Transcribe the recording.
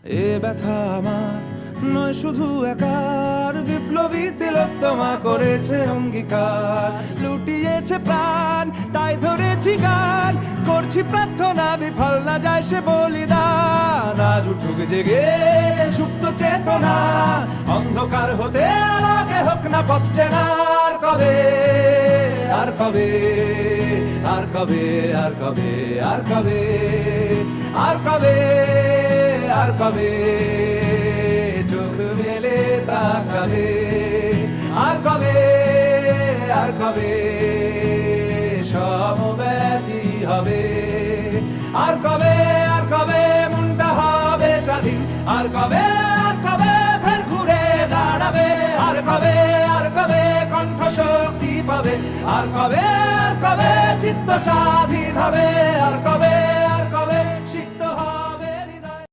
এ ব্যথা আমার নয় শুধু একার, বিপ্লবী তিলোত্তমা করেছে অঙ্গীকার, লুটিয়েছে প্রাণ তাই ধরেছি গান, করছি প্রার্থনা বিফল না যায় সে বলিদান। আজ উঠুক জেগে সুপ্ত চেতনা, অন্ধকার হতে আলোকে হোক না পথ চেনা। আর কবে, আর কবে, আর কবে, আর কবে, আর কবে, আর কবে, আর কবে চোখ মেলে তাকাবে। আর কবে, আর কবে সমব্যথী হবে। আর কবে, আর কবে মনটা হবে স্বাধীন। আর কবে, আর কবে ফের ঘুরে দাঁড়াবে। আর কবে, আর কবে কণ্ঠ শক্তি পাবে। আর কবে, আর কবে চিত্ত স্বাধীন হবে। আর কবে।